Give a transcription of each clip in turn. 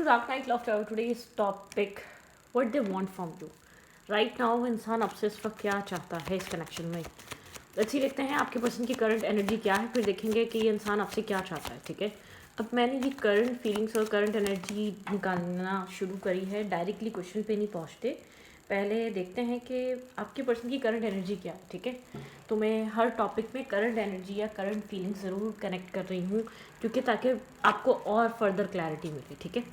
Dark Night Love Tower today's topic what they want from you. Right now इंसान आपसे इस वक्त क्या चाहता है इस कनेक्शन में. लेट्स सी देखते हैं आपके पर्सन की करंट एनर्जी क्या है, फिर देखेंगे कि ये इंसान आपसे क्या चाहता है. ठीक है, अब मैंने ये करंट फीलिंग्स और करंट एनर्जी निकालना शुरू करी है. डायरेक्टली क्वेश्चन पे नहीं पहुँचते, पहले देखते हैं कि आपके पर्सन की करंट एनर्जी क्या है. ठीक है, तो मैं हर टॉपिक में करंट एनर्जी या करंट फीलिंग ज़रूर कनेक्ट कर रही हूँ, क्योंकि ताकि आपको और फर्दर क्लैरिटी मिले. ठीक है,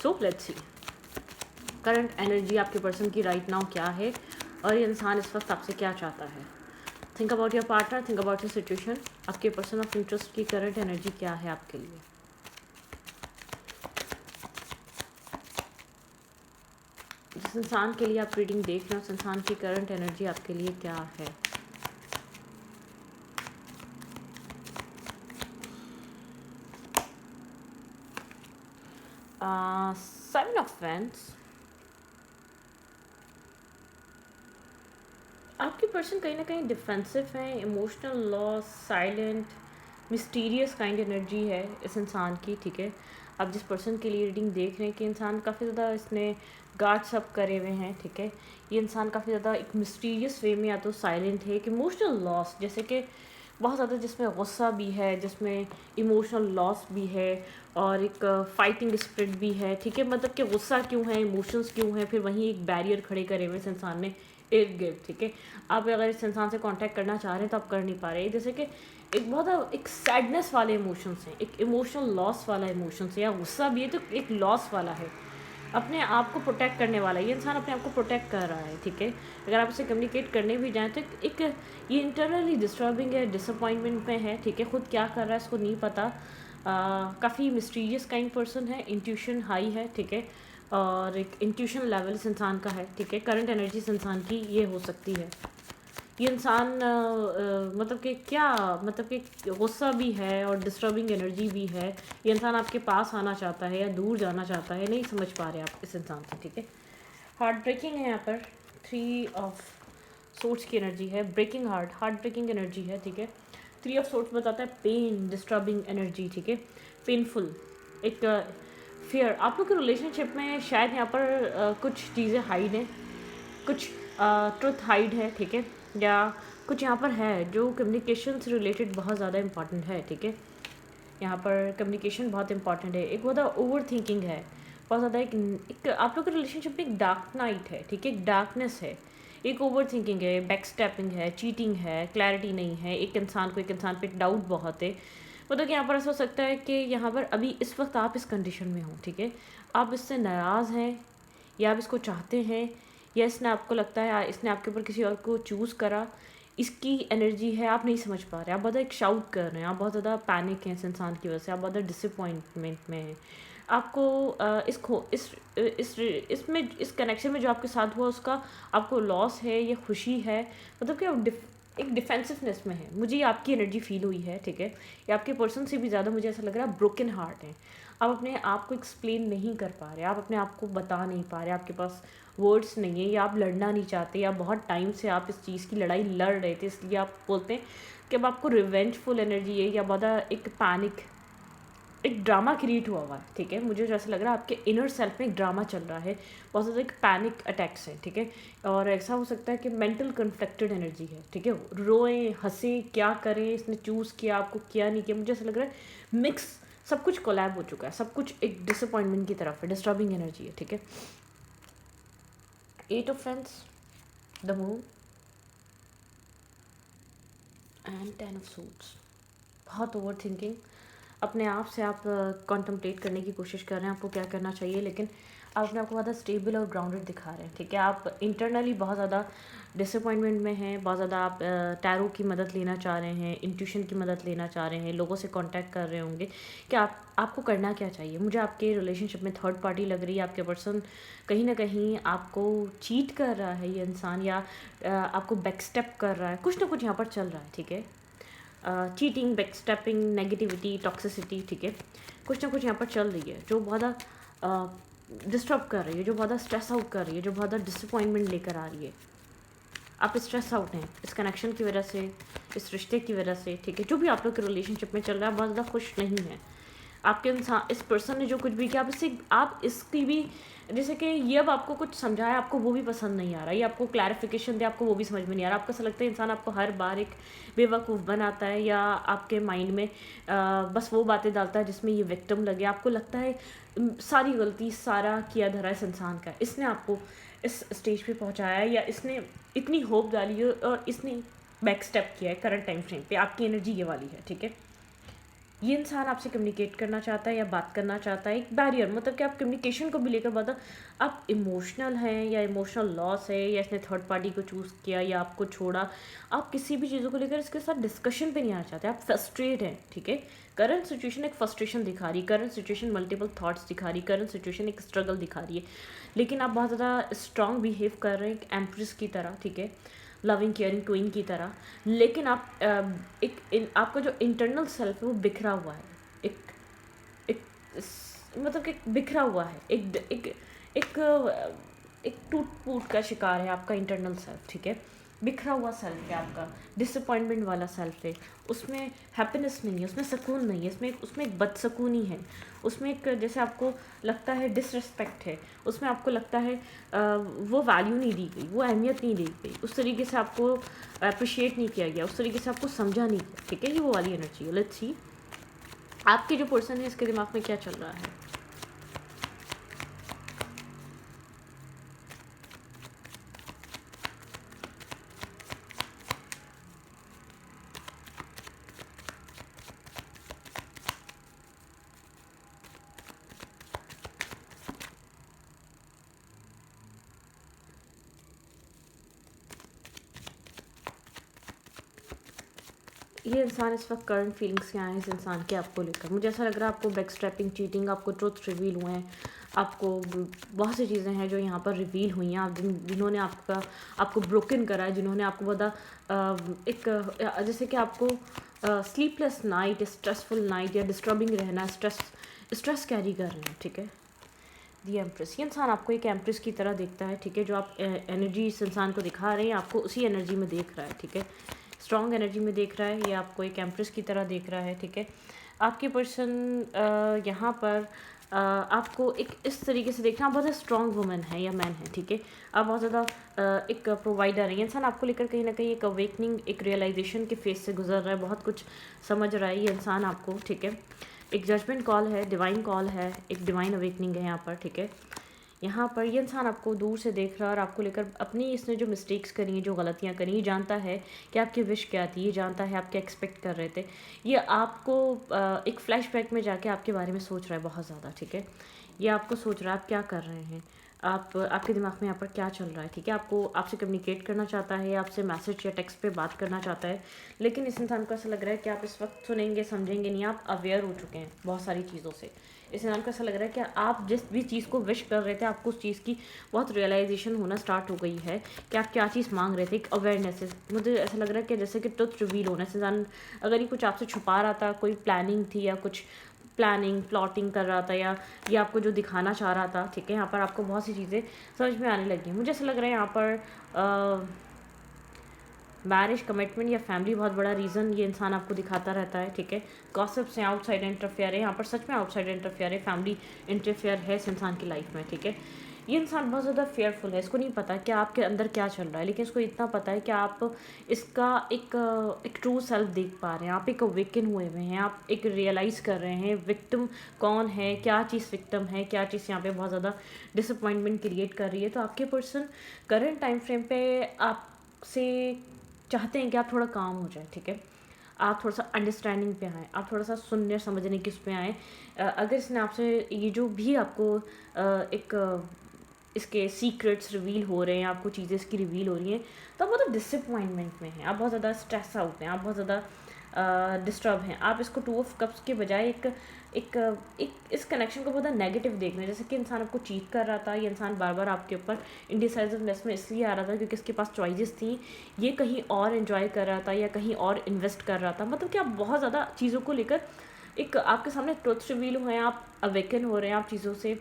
so let's see current energy आपके पर्सन की राइट नाउ क्या है और ये इंसान इस वक्त आपसे क्या चाहता है. Think about your partner, think about your situation. आपके पर्सन ऑफ इंटरेस्ट की करंट एनर्जी क्या है आपके लिए. जिस इंसान के लिए आप रीडिंग देख रहे हो उस इंसान की करंट एनर्जी आपके लिए क्या है. Seven of wands. आपके पर्सन कहीं ना कहीं डिफेंसिव है, emotional loss, silent, mysterious kind energy है इस इंसान की. ठीक है, आप जिस पर्सन के लिए रीडिंग देख रहे हैं कि इंसान काफ़ी ज़्यादा इसने गार्ड्स अप करे हुए हैं. ठीक है, ये इंसान काफ़ी ज़्यादा एक मिस्टीरियस वे में या तो साइलेंट है, एक इमोशनल लॉस, जैसे कि बहुत ज़्यादा जिसमें गुस्सा भी है, जिसमें इमोशनल लॉस भी है और एक फाइटिंग स्पिरिट भी है. ठीक है, मतलब कि गुस्सा क्यों है, इमोशंस क्यों हैं, फिर वहीं एक बैरियर खड़े करे हुए इस इंसान ने इर्द गिर्द. ठीक है, आप अगर इस इंसान से कांटेक्ट करना चाह रहे हैं तो आप कर नहीं पा रहे, जैसे कि एक बहुत एक सैडनेस वाले इमोशंस हैं, एक इमोशनल लॉस वाला इमोशंस है, या गुस्सा भी है तो एक लॉस वाला है, अपने आप को प्रोटेक्ट करने वाला है. ये इंसान अपने आप को प्रोटेक्ट कर रहा है. ठीक है, अगर आप इसे कम्युनिकेट करने भी जाएँ तो एक ये इंटरनली डिस्टर्बिंग है, डिसअपॉइंटमेंट में है. ठीक है, खुद क्या कर रहा है इसको नहीं पता. काफ़ी मिस्टीरियस काइंड पर्सन है, इंट्यूशन हाई है. ठीक है, और एक इंट्यूशन लेवल इस इंसान का है. ठीक है, करंट एनर्जी इस इंसान की ये हो सकती है. ये इंसान मतलब कि क्या, मतलब कि गुस्सा भी है और डिस्टर्बिंग एनर्जी भी है. ये इंसान आपके पास आना चाहता है या दूर जाना चाहता है, नहीं समझ पा रहे आप इस इंसान से. ठीक है, हार्ट ब्रेकिंग है यहाँ पर. 3 ऑफ सोर्ट्स की एनर्जी है, ब्रेकिंग हार्ट ब्रेकिंग एनर्जी है. ठीक है, 3 ऑफ सोर्ट्स बताता है पेन, डिस्टर्बिंग एनर्जी. ठीक है, पेनफुल, एक फियर. आप लोग के रिलेशनशिप में शायद यहाँ पर कुछ चीज़ें हाइड हैं, कुछ ट्रुथ हाइड है. ठीक है, या कुछ यहाँ पर है जो कम्युनिकेशन से रिलेटेड बहुत ज़्यादा इंपॉर्टेंट है. ठीक है, यहाँ पर कम्युनिकेशन बहुत इंपॉर्टेंट है. एक बहुत ओवर थिंकिंग है बहुत ज़्यादा. एक आप लोग के रिलेशनशिप में एक डार्क नाइट है. ठीक है, एक डार्कनेस है, एक ओवर थिंकिंग है, बैक स्टेपिंग है, चीटिंग है, क्लैरिटी नहीं है. एक इंसान को एक इंसान पे डाउट बहुत है. मतलब कि यहाँ पर ऐसा हो सकता है कि यहाँ पर अभी इस वक्त आप इस कंडीशन में हो. ठीक है, आप इससे नाराज़ हैं या आप इसको चाहते हैं, या इसने आपको लगता है इसने आपके ऊपर किसी और को चूज़ करा, इसकी एनर्जी है, आप नहीं समझ पा रहे. आप बहुत एक शाउट कर रहे हैं, आप बहुत ज़्यादा पैनिक हैं इस इंसान की वजह से, आप बहुत ज़्यादा डिसअपॉइंटमेंट में हैं. आपको इसमें इस कनेक्शन में जो आपके साथ हुआ उसका आपको लॉस है या खुशी है, मतलब कि आप एक डिफेंसिवनेस में है. मुझे ये आपकी एनर्जी फील हुई है. ठीक है, ये आपके पर्सन से भी ज़्यादा मुझे ऐसा लग रहा है ब्रोकन हार्ट है. आप अपने आप को एक्सप्लेन नहीं कर पा रहे, आप अपने आप को बता नहीं पा रहे, आपके पास वर्ड्स नहीं है, या आप लड़ना नहीं चाहते, या बहुत टाइम से आप इस चीज़ की लड़ाई लड़ रहे थे, इसलिए आप बोलते हैं कि अब आपको रिवेंजफुल एनर्जी है, या बहुत एक पैनिक, एक ड्रामा क्रिएट हुआ है. ठीक है, मुझे जैसा लग रहा है आपके इनर सेल्फ में एक ड्रामा चल रहा है, बहुत ज़्यादा एक पैनिक अटैक्स है. ठीक है, और ऐसा हो सकता है कि मेंटल कन्फ्लिक्टेड एनर्जी है. ठीक है, रोएं हंसें क्या करें, इसने चूज़ किया आपको किया नहीं किया, मुझे ऐसा लग रहा है मिक्स, सब कुछ कोलैब हो चुका है, सब कुछ एक डिसअपॉइंटमेंट की तरफ है, डिस्टर्बिंग एनर्जी है. ठीक है, 8 of Wands, the moon and 10 of Swords. बहुत ओवर थिंकिंग, अपने आप से आप कॉन्टम्पलेट करने की कोशिश कर रहे हैं आपको क्या करना चाहिए, लेकिन आप अपने आप को ज़्यादा स्टेबल और ग्राउंडेड दिखा रहे हैं. ठीक है, आप इंटरनली बहुत ज़्यादा डिसअपॉइंटमेंट में हैं, बहुत ज़्यादा आप टैरो की मदद लेना चाह रहे हैं, इंट्यूशन की मदद लेना चाह रहे हैं, लोगों से कांटेक्ट कर रहे होंगे कि आपको करना क्या चाहिए. मुझे आपके रिलेशनशिप में थर्ड पार्टी लग रही है, आपके पर्सन कहीं ना कहीं आपको चीट कर रहा है ये इंसान, या आपको बैकस्टेप कर रहा है, कुछ ना कुछ यहाँ पर चल रहा है. ठीक है, चीटिंग, बैकस्टेपिंग, नेगेटिविटी, टॉक्सिसिटी. ठीक है, कुछ ना कुछ यहाँ पर चल रही है जो बहुत डिस्टर्ब कर रही है, जो बहुत स्ट्रेस आउट कर रही है, जो बहुत डिसअपॉइंटमेंट लेकर आ रही है. आप स्ट्रेस आउट हैं इस कनेक्शन की वजह से, इस रिश्ते की वजह से. ठीक है, जो भी आप लोग के रिलेशनशिप में चल रहा है बहुत ज़्यादा खुश नहीं है. आपके इंसान इस पर्सन ने जो कुछ भी किया, आप इसकी भी, जैसे कि ये अब आपको कुछ समझाया, आपको वो भी पसंद नहीं आ रहा, ये आपको क्लैरिफिकेशन दे, आपको वो भी समझ में नहीं आ रहा, आपको ऐसा लगता है इंसान आपको हर बार एक बेवकूफ़ बनाता है, या आपके माइंड में बस वो बातें डालता है जिसमें ये विक्टिम लगे। आपको लगता है सारी गलती, सारा किया धरा इस इंसान का, इसने आपको इस स्टेज पे पहुंचाया है, या इसने इतनी होप डाली है और इसने बैक स्टेप किया है करंट टाइम फ्रेम पे। आपकी एनर्जी ये वाली है, ठीक है। ये इंसान आपसे कम्युनिकेट करना चाहता है या बात करना चाहता है, एक बैरियर, मतलब कि आप कम्युनिकेशन को भी लेकर बता, आप इमोशनल हैं या इमोशनल लॉस है, या इसने थर्ड पार्टी को चूज़ किया या आपको छोड़ा, आप किसी भी चीज़ों को लेकर इसके साथ डिस्कशन पे नहीं आना चाहते, आप फ्रस्ट्रेट हैं, ठीक है। करंट सिचुएशन एक फ्रस्ट्रेशन दिखा रही है, करंट सिचुएशन मल्टीपल थॉट्स दिखा रही है, करंट सिचुएशन एक स्ट्रगल दिखा रही है, लेकिन आप बहुत ज़्यादा स्ट्रांग बिहेव कर रहे हैं एक एम्प्रेस की तरह, ठीक है, लविंग केयरिंग क्वीन की तरह। लेकिन आपका जो इंटरनल सेल्फ है वो बिखरा हुआ है, एक एक मतलब कि बिखरा हुआ है, एक एक टूट फूट का शिकार है आपका इंटरनल सेल्फ, ठीक है। बिखरा हुआ सेल्फ है आपका, डिसअपॉइंटमेंट वाला सेल्फ है, उसमें हैप्पीनेस नहीं है, उसमें सुकून नहीं है, उसमें एक बदसकूनी है, उसमें एक जैसे आपको लगता है डिसरिस्पेक्ट है, उसमें आपको लगता है वो वैल्यू नहीं दी गई, वो अहमियत नहीं दी गई, उस तरीके से आपको अप्रिशिएट नहीं किया गया, उस तरीके से आपको समझा नहीं गया, ठीक है। ये वो वाली एनर्जी है। लेट्स सी आपके जो पर्सन है इसके दिमाग में क्या चल रहा है। ये इंसान इस वक्त करंट फीलिंग्स क्या हैं इस इंसान के आपको लेकर। मुझे ऐसा लग रहा है आपको बैक स्ट्रैपिंग, चीटिंग, आपको ट्रुथ रिवील हुए हैं, आपको बहुत सी चीज़ें हैं जो यहाँ पर रिवील हुई हैं, जिन्होंने आपको ब्रोकन करा है, जिन्होंने आपको जैसे कि आपको स्लीपलेस नाइट, स्ट्रेसफुल नाइट या डिस्टर्बिंग रहना, स्ट्रेस कैरी कर रहे हैं, ठीक है। दी एम्प्रेस, ये इंसान आपको एक एम्प्रेस की तरह देखता है, ठीक है। जो आप एनर्जी इस इंसान को दिखा रहे हैं आपको उसी एनर्जी में देख रहा है, ठीक है। स्ट्रॉन्ग एनर्जी में देख रहा है, ये आपको एक एम्प्रेस की तरह देख रहा है, ठीक है। आपके पर्सन यहाँ पर आपको एक इस तरीके से देखना, आप बहुत ज़्यादा स्ट्रॉन्ग वुमन है या मैन है, ठीक है। आप बहुत ज़्यादा एक प्रोवाइडर है। ये इंसान आपको लेकर कहीं ना कहीं एक अवेकनिंग, एक रियलाइजेशन के फेज से गुजर रहा है, बहुत कुछ समझ रहा है ये इंसान आपको, ठीक है। एक जजमेंट कॉल है, डिवाइन कॉल है, एक डिवाइन अवेकनिंग है यहाँ पर, ठीक है। यहाँ पर ये इंसान आपको दूर से देख रहा है और आपको लेकर अपनी इसने जो मिस्टेक्स करी हैं, जो गलतियाँ करी, ये जानता है कि आपकी विश क्या थी, ये जानता है आप क्या एक्सपेक्ट कर रहे थे। ये आपको एक फ्लैशबैक में जाके आपके बारे में सोच रहा है बहुत ज़्यादा, ठीक है। ये आपको सोच रहा है आप क्या कर रहे हैं, आपके दिमाग में यहाँ पर क्या चल रहा है, ठीक है। आपसे कम्युनिकेट करना चाहता है, आपसे मैसेज या टेक्स्ट पे बात करना चाहता है, लेकिन इस इंसान को ऐसा लग रहा है कि आप इस वक्त सुनेंगे, समझेंगे नहीं, आप अवेयर हो चुके हैं बहुत सारी चीज़ों से। इस इंसान को ऐसा लग रहा है कि आप जिस भी चीज़ को विश कर रहे थे, आपको उस चीज़ की बहुत रियलाइजेशन होना स्टार्ट हो गई है कि आप क्या चीज़ मांग रहे थे, एक अवेयरनेस है। मुझे ऐसा लग रहा है कि जैसे कि ट्रुथ रिवील होना, इस इंसान अगर ये कुछ आपसे छुपा रहा था, कोई प्लानिंग थी या कुछ प्लॉटिंग कर रहा था, या ये आपको जो दिखाना चाह रहा था, ठीक है। यहाँ पर आपको बहुत सी चीज़ें समझ में आने लगी। मुझे ऐसा लग रहा है यहाँ पर मैरिज, कमिटमेंट या फैमिली बहुत बड़ा रीज़न ये इंसान आपको दिखाता रहता है, ठीक है। गॉसिप्स हैं, आउटसाइड इंटरफेयर है, यहाँ पर सच में आउटसाइड इंटरफेयर है, फैमिली इंटरफेयर है इस इंसान की लाइफ में, ठीक है। ये इंसान बहुत ज़्यादा फेयरफुल है, इसको नहीं पता कि आपके अंदर क्या चल रहा है, लेकिन इसको इतना पता है कि आप इसका एक ट्रू सेल्फ देख पा रहे हैं, आप एक अवेकन हुए हुए हैं, आप एक रियलाइज़ कर रहे हैं विक्टिम कौन है, क्या चीज़ विक्टिम है, क्या चीज़ यहाँ पे बहुत ज़्यादा डिसअपॉइंटमेंट क्रिएट कर रही है। तो आपके पर्सन करंट टाइम फ्रेम पे आपसे चाहते हैं कि आप थोड़ा काम हो जाए, ठीक है। आप थोड़ा सा अंडरस्टैंडिंग पे आएँ, आप थोड़ा सा सुनने समझने की उस पे आएँ। अगर इसने आपसे ये जो भी आपको इसके सीक्रेट्स रिवील हो रहे हैं, आपको चीज़ें इसकी रिवील हो रही हैं, तो आप बहुत डिसअपॉइंटमेंट में हैं, आप बहुत ज़्यादा स्ट्रेस आउट हैं, आप बहुत ज़्यादा डिस्टर्ब हैं। आप इसको 2 ऑफ कप्स के बजाय एक इस कनेक्शन को बहुत ज़्यादा नेगेटिव देख रहे हैं, जैसे कि इंसान आपको चीट कर रहा था। ये इंसान बार बार आपके ऊपर इंडिसाइजिवनेस में इसलिए आ रहा था क्योंकि इसके पास चॉइसेस थी, ये कहीं और एंजॉय कर रहा था या कहीं और इन्वेस्ट कर रहा था। मतलब कि आप बहुत ज़्यादा चीज़ों को लेकर एक आपके सामने ट्रुथ रिवील हुए हैं, आप अवेकन हो रहे हैं, आप चीज़ों से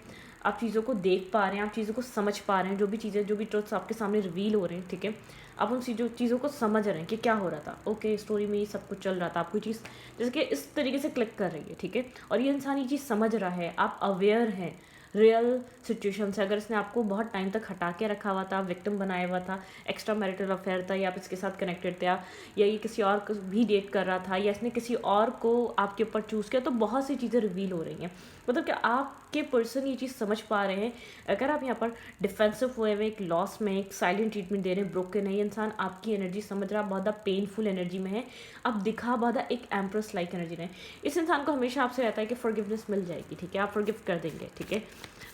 आप चीज़ों को देख पा रहे हैं, आप चीज़ों को समझ पा रहे हैं, जो भी चीज़ें, जो भी ट्रुथ्स आपके सामने रिवील हो रहे हैं, ठीक है, आप उन चीज़ों को समझ रहे हैं कि क्या हो रहा था। ओके, स्टोरी में ये सब कुछ चल रहा था, आपको चीज़ जैसे कि इस तरीके से क्लिक कर रही है, ठीक है, और ये इंसान ये चीज़ समझ रहा है, आप अवेयर हैं रियल सिचुएशन से। अगर इसने आपको बहुत टाइम तक हटा के रखा हुआ था, विक्टिम बनाया हुआ था, एक्स्ट्रा मैरिटल अफेयर था, या आप इसके साथ कनेक्टेड थे, या ये किसी और को भी डेट कर रहा था, या इसने किसी और को आपके ऊपर चूज़ किया, तो बहुत सी चीज़ें रिवील हो रही हैं। मतलब कि आपके पर्सन ये चीज़ समझ पा रहे हैं। अगर आप यहाँ पर डिफेंसिव हुए हुए, एक लॉस में, एक साइलेंट ट्रीटमेंट दे रहे हैं, ब्रोकन है, ये इंसान आपकी एनर्जी समझ रहा, बहुत ज़्यादा पेनफुल एनर्जी में है, आप दिखा बहुत ज़्यादा एक एम्प्रेस लाइक एनर्जी में। इस इंसान को हमेशा आपसे रहता है कि फॉरगिवनेस मिल जाएगी, ठीक है, आप फॉरगिव कर देंगे, ठीक है,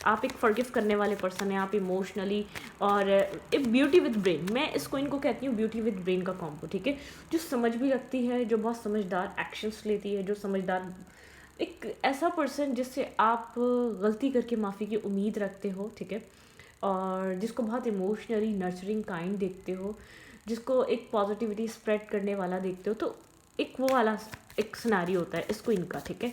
आप एक फॉरगिव करने वाले पर्सन हैं, आप इमोशनली, और एक ब्यूटी विद ब्रेन, मैं इसको इनको कहती हूँ ब्यूटी विद ब्रेन का कॉम्बो, ठीक है, जो समझ भी रखती है, जो बहुत समझदार एक्शंस लेती है, जो समझदार, एक ऐसा पर्सन जिससे आप गलती करके माफ़ी की उम्मीद रखते हो, ठीक है, और जिसको बहुत इमोशनली नर्चरिंग काइंड देखते हो, जिसको एक पॉजिटिविटी स्प्रेड करने वाला देखते हो, तो एक वो वाला एक सिनेरियो होता है इसको इनका, ठीक है।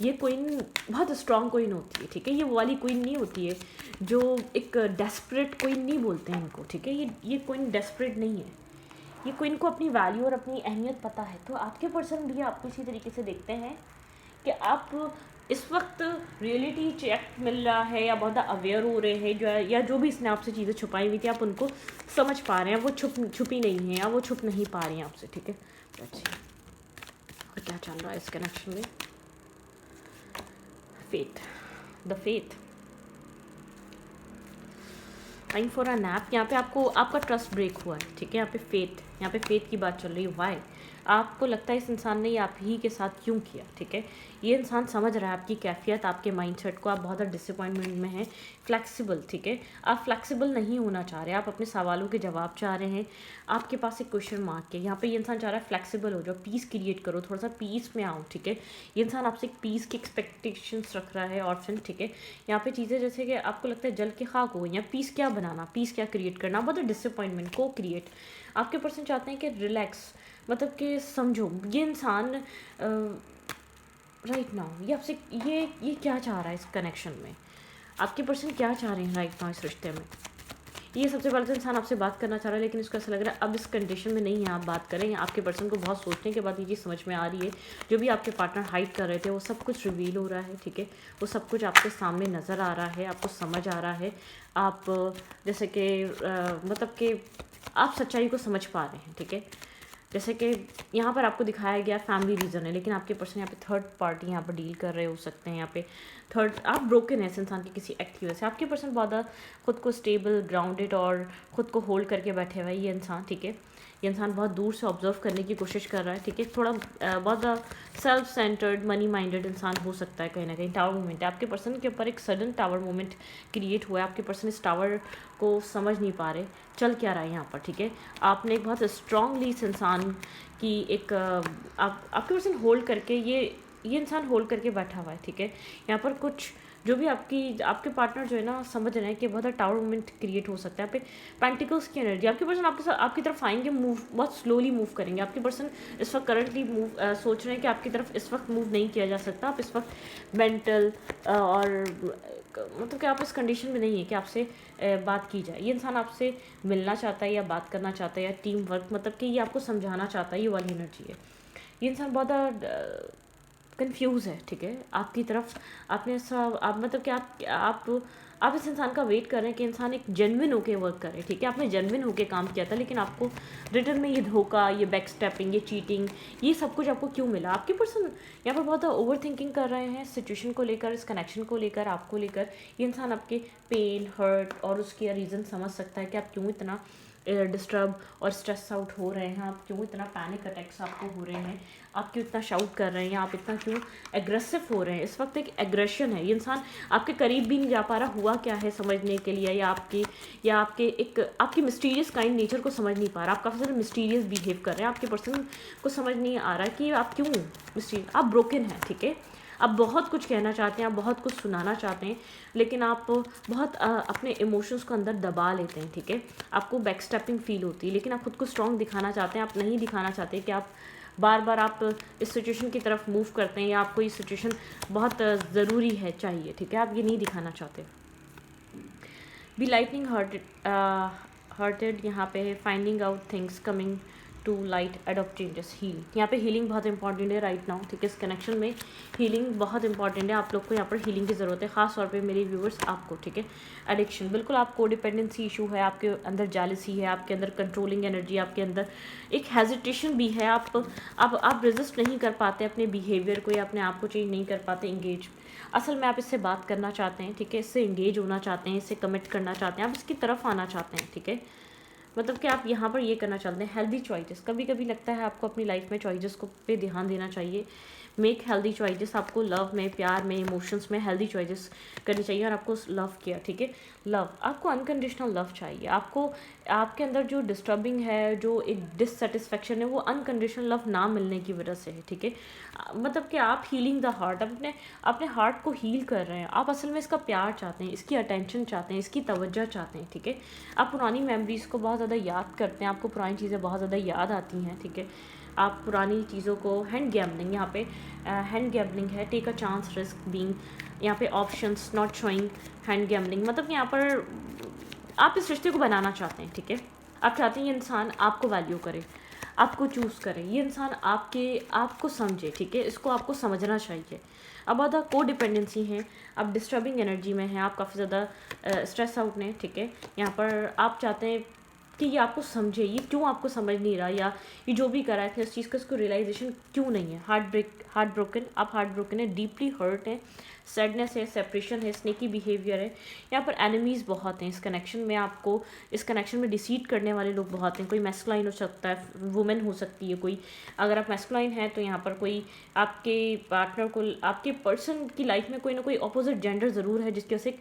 ये क्वीन बहुत स्ट्रॉन्ग क्वीन होती है, ठीक है, ये वो वाली क्वीन नहीं होती है जो एक डेस्परेट क्वीन नहीं बोलते हैं इनको, ठीक है, ये क्वीन डेस्परेट नहीं है, ये क्वीन को अपनी वैल्यू और अपनी अहमियत पता है। तो आपके पर्सन भी आपको इसी तरीके से देखते हैं कि आप इस वक्त रियलिटी चेक मिल रहा है, या बहुत अवेयर हो रहे हैं, जो या जो भी इसने आपसे चीज़ें छुपाई हुई थी, आप उनको समझ पा रहे हैं, वो छुपी नहीं है, या वो छुप नहीं पा रही हैं आपसे, ठीक है। अच्छा, और क्या चल रहा है इस कनेक्शन में? Faith, the faith, time for a nap. यहाँ पे आपको आपका ट्रस्ट ब्रेक हुआ है, ठीक है, यहाँ पे फेथ की बात चल रही है। वाई? आपको लगता है इस इंसान ने ये आप ही के साथ क्यों किया, ठीक है, ये इंसान समझ रहा है आपकी कैफियत, आपके माइंडसेट को, आप बहुत ज़्यादा डिसअपॉइंटमेंट में हैं। फ्लेक्सिबल, ठीक है, आप फ्लेक्सिबल नहीं होना चाह रहे, आप अपने सवालों के जवाब चाह रहे हैं, आपके पास एक क्वेश्चन मार्क है। यहाँ पे ये इंसान चाह रहा है फ्लेक्सिबल हो जाओ, पीस क्रिएट करो, थोड़ा सा पीस में आओ, ठीक है, ये इंसान आपसे एक पीस की एक्सपेक्टेशंस रख रहा है। ऑप्शन, ठीक है, यहाँ पे चीज़ें जैसे कि आपको लगता है जल के खाक हो गई, या पीस क्या बनाना, पीस क्या क्रिएट करना, बहुत डिसअपॉइंटमेंट को क्रिएट। आपके पर्सन चाहते हैं कि रिलैक्स, मतलब कि समझो ये इंसान राइट नाउ ये आपसे ये क्या चाह रहा है इस कनेक्शन में, आपके पर्सन क्या चाह रहे हैं राइट नाउ इस रिश्ते में। ये सबसे पहले तो इंसान आपसे बात करना चाह रहा है, लेकिन इसको ऐसा लग रहा है अब इस कंडीशन में नहीं है आप बात करें। आपके पर्सन को बहुत सोचने के बाद ये चीज़ समझ में आ रही है, जो भी आपके पार्टनर हाइड कर रहे थे वो सब कुछ रिवील हो रहा है, ठीक है, वो सब कुछ आपके सामने नज़र आ रहा है, आपको समझ आ रहा है। आप जैसे कि मतलब कि आप सच्चाई को समझ पा रहे हैं, ठीक है। जैसे कि यहाँ पर आपको दिखाया गया फैमिली रीज़न है, लेकिन आपके पर्सन यहाँ पे थर्ड पार्टी यहाँ पर डील कर रहे हो सकते हैं। यहाँ पे थर्ड आप ब्रोकन है इस इंसान की किसी एक्ट की वजह से। आपके पर्सन बहुत खुद को स्टेबल, ग्राउंडेड और ख़ुद को होल्ड करके बैठे हुआ है ये इंसान, ठीक है। ये इंसान बहुत दूर से ऑब्जर्व करने की कोशिश कर रहा है, ठीक है। थोड़ा बहुत सेल्फ सेंटर्ड, मनी माइंडेड इंसान हो सकता है कहीं ना कहीं। टावर मोमेंट है आपके पर्सन के ऊपर, एक सडन टावर मोमेंट क्रिएट हुआ है। आपके पर्सन इस टावर को समझ नहीं पा रहे चल क्या रहा है यहाँ पर, ठीक है। आपने एक बहुत स्ट्रांगली इस इंसान की एक आपके पर्सन होल्ड करके ये इंसान होल्ड करके बैठा हुआ है, ठीक है। यहाँ पर कुछ जो भी आपके पार्टनर जो है ना समझ रहे हैं कि बहुत टावर मोमेंट क्रिएट हो सकता है। यहाँ पे पेंटिकल्स की एनर्जी, आपके पर्सन आपकी तरफ आएंगे, मूव बहुत स्लोली मूव करेंगे। आपके पर्सन इस वक्त करंटली सोच रहे हैं कि आपकी तरफ इस वक्त मूव नहीं किया जा सकता। आप इस वक्त मेंटल और मतलब कि आप इस कंडीशन में नहीं है कि आपसे बात की जाए। ये इंसान आपसे मिलना चाहता है या बात करना चाहता है या टीम वर्क, मतलब कि ये आपको समझाना चाहता है, ये वाली एनर्जी है। ये इंसान बहुत कंफ्यूज है, ठीक है। आपकी तरफ आपने ऐसा आप मतलब कि आप इस इंसान का वेट कर रहे हैं कि इंसान एक जेन्युइन होके वर्क करे, ठीक है। आपने जेन्युइन होके काम किया था, लेकिन आपको रिटर्न में ये धोखा, ये बैक स्टेपिंग, ये चीटिंग, ये सब कुछ आपको क्यों मिला। आपके पर्सन यहाँ पर बहुत ओवर थिंकिंग कर रहे हैं सिचुएशन को लेकर, इस कनेक्शन को लेकर, आपको लेकर। ये इंसान आपके पेन, हर्ट और उसके रीज़न समझ सकता है कि आप क्यों इतना डिस्टर्ब और स्ट्रेस आउट हो रहे हैं, आप क्यों इतना पैनिक अटैक्स आपको हो रहे हैं, आप क्यों इतना शाउट कर रहे हैं, आप इतना क्यों एग्रेसिव हो रहे हैं। इस वक्त एक एग्रेशन है, ये इंसान आपके करीब भी नहीं जा पा रहा, हुआ क्या है समझने के लिए, या आपकी मिस्टीरियस काइंड नेचर को समझ नहीं पा रहा। आप काफ़ी ज़्यादा मिस्टीरियस बिहेव कर रहे हैं, आपके पर्सन को समझ नहीं आ रहा कि आप क्यों मिस्टीरियस, आप ब्रोकन हैं, ठीक है। आप बहुत कुछ कहना चाहते हैं, आप बहुत कुछ सुनाना चाहते हैं, लेकिन आप बहुत अपने इमोशंस को अंदर दबा लेते हैं, ठीक है। आपको बैक स्टेपिंग फील होती है, लेकिन आप खुद को स्ट्रॉन्ग दिखाना चाहते हैं। आप नहीं दिखाना चाहते कि आप बार बार आप इस सिचुएशन की तरफ मूव करते हैं, या आपको ये सिचुएशन बहुत ज़रूरी है, चाहिए, ठीक है। आप ये नहीं दिखाना चाहते। बी लाइटनिंग हार्टेड यहाँ पे है, finding out things, coming to light, adopt changes, heal. यहाँ पे हीलिंग बहुत इंपॉर्टेंट है राइट नाउ, ठीक है। इस कनेक्शन में हीलिंग बहुत इंपॉर्टेंट है, आप लोग को यहाँ पर हीलिंग की ज़रूरत है, खास तौर पे मेरे व्यूवर्स आपको, ठीक है। एडिक्शन, बिल्कुल आपको डिपेंडेंसी इशू है, आपके अंदर जेलसी है, आपके अंदर कंट्रोलिंग एनर्जी, आपके अंदर एक हेजिटेशन भी है, आप रेजिस्ट नहीं कर पाते अपने बिहेवियर को या अपने आप को चेंज नहीं कर पाते, इंगेज। असल में आप इससे बात करना चाहते हैं, ठीक है, इससे इंगेज होना चाहते हैं, इससे कमिट करना चाहते हैं, आप इसकी तरफ आना चाहते हैं, ठीक है। मतलब कि आप यहाँ पर ये करना चाहते हैं हेल्दी चॉइसेस। कभी कभी लगता है आपको अपनी लाइफ में चॉइसेस को पे ध्यान देना चाहिए। मेक हेल्दी चॉइसेस, आपको लव में, प्यार में, इमोशंस में हेल्दी चॉइसेस करनी चाहिए। और आपको लव किया, ठीक है, लव, आपको अनकंडीशनल लव चाहिए। आपको आपके अंदर जो डिस्टर्बिंग है, जो एक डिससेटिस्फेक्शन है, वो अनकंडीशनल लव ना मिलने की वजह से है, ठीक है। मतलब कि आप हीलिंग द हार्ट, अपने अपने हार्ट को हील कर रहे हैं। आप असल में इसका प्यार चाहते हैं, इसकी अटेंशन चाहते हैं, इसकी तवज्जो चाहते हैं, ठीक है। आप पुरानी मेमोरीज़ को बहुत ज़्यादा याद करते हैं, आपको पुरानी चीज़ें बहुत ज़्यादा याद आती हैं, ठीक है। आप पुरानी चीज़ों को, हैंड गैम्बलिंग यहाँ पे, हैंड गैम्बलिंग है, take a chance, risk being, यहाँ पे options, not showing, hand gambling. मतलब यहाँ पर आप इस रिश्ते को बनाना चाहते हैं, ठीक है। आप चाहते हैं ये इंसान आपको वैल्यू करे, आपको चूज़ करे, ये इंसान आपको समझे, ठीक है, इसको आपको समझना चाहिए। अब अदर को डिपेंडेंसी है, आप डिस्टर्बिंग एनर्जी में हैं, आप काफ़ी ज़्यादा स्ट्रेस आउट हैं, ठीक है। यहाँ पर आप चाहते हैं कि ये आपको समझे, ये क्यों आपको समझ नहीं रहा, या ये जो भी कर रहा है इस चीज़ का इसको रियलाइजेशन क्यों नहीं है। हार्ट ब्रोकन, आप हार्ट ब्रोकन है, डीपली हर्ट है, सैडनेस है, सेपरेशन है, स्नेकी बिहेवियर है। यहाँ पर एनिमीज़ बहुत हैं इस कनेक्शन में, आपको इस कनेक्शन में डिसीट करने वाले लोग बहुत हैं। कोई मैस्कुलाइन हो सकता है, वुमेन हो सकती है कोई। अगर आप मैस्कुलाइन हैं तो यहाँ पर कोई आपके पार्टनर को, आपके पर्सन की लाइफ में कोई ना कोई अपोजिट जेंडर ज़रूर है, जिसकी वजह से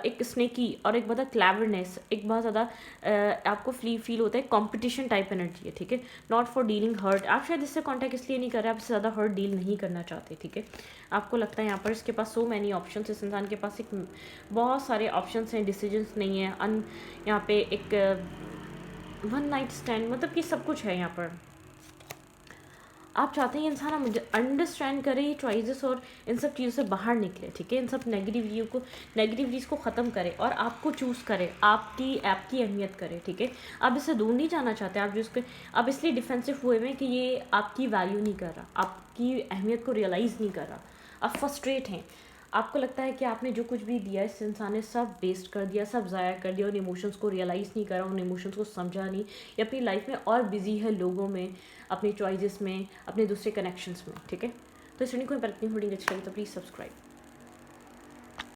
एक स्नेकी और एक बहुत क्लेवरनेस, एक बहुत ज़्यादा आपको फील होता है, कॉम्पिटिशन टाइप एनर्जी है, ठीक है। नॉट फॉर डीलिंग हर्ट, आप शायद इससे कॉन्टैक्ट इसलिए नहीं कर रहे, आप इससे ज़्यादा हर्ट डील नहीं करना चाहते, ठीक है। आपको लगता है यहाँ पर इसके पास सो मैनी ऑप्शंस, इस इंसान के पास एक बहुत सारे ऑप्शंस हैं, डिसीजंस नहीं है, यहाँ पे एक वन नाइट स्टैंड, मतलब कि सब कुछ है यहाँ पर। आप चाहते हैं ये इंसान मुझे अंडरस्टैंड करे, ये चॉइसेस और इन सब चीज़ों से बाहर निकले, ठीक है। इन सब नेगेटिविटीज़ को ख़त्म करे और आपको चूज़ करे, आपकी अहमियत करे, ठीक है। आप इससे दूर नहीं जाना चाहते, आप जिसके आप इसलिए डिफेंसिव हुए हैं कि ये आपकी वैल्यू नहीं कर रहा, आपकी अहमियत को रियलाइज़ नहीं कर रहा, आप फ्रस्ट्रेट हैं। आपको लगता है कि आपने जो कुछ भी दिया इस इंसान ने सब वेस्ट कर दिया, सब ज़ाया कर दिया, उन इमोशंस को रियलाइज़ नहीं करा, उन इमोशंस को समझा नहीं, या अपनी लाइफ में और बिजी है लोगों में, अपनी चॉइसेस में, अपने दूसरे कनेक्शंस में, ठीक है। तो इस वीडियो को मैं रखती हूँ, अच्छी लगी तो प्लीज़ सब्सक्राइब।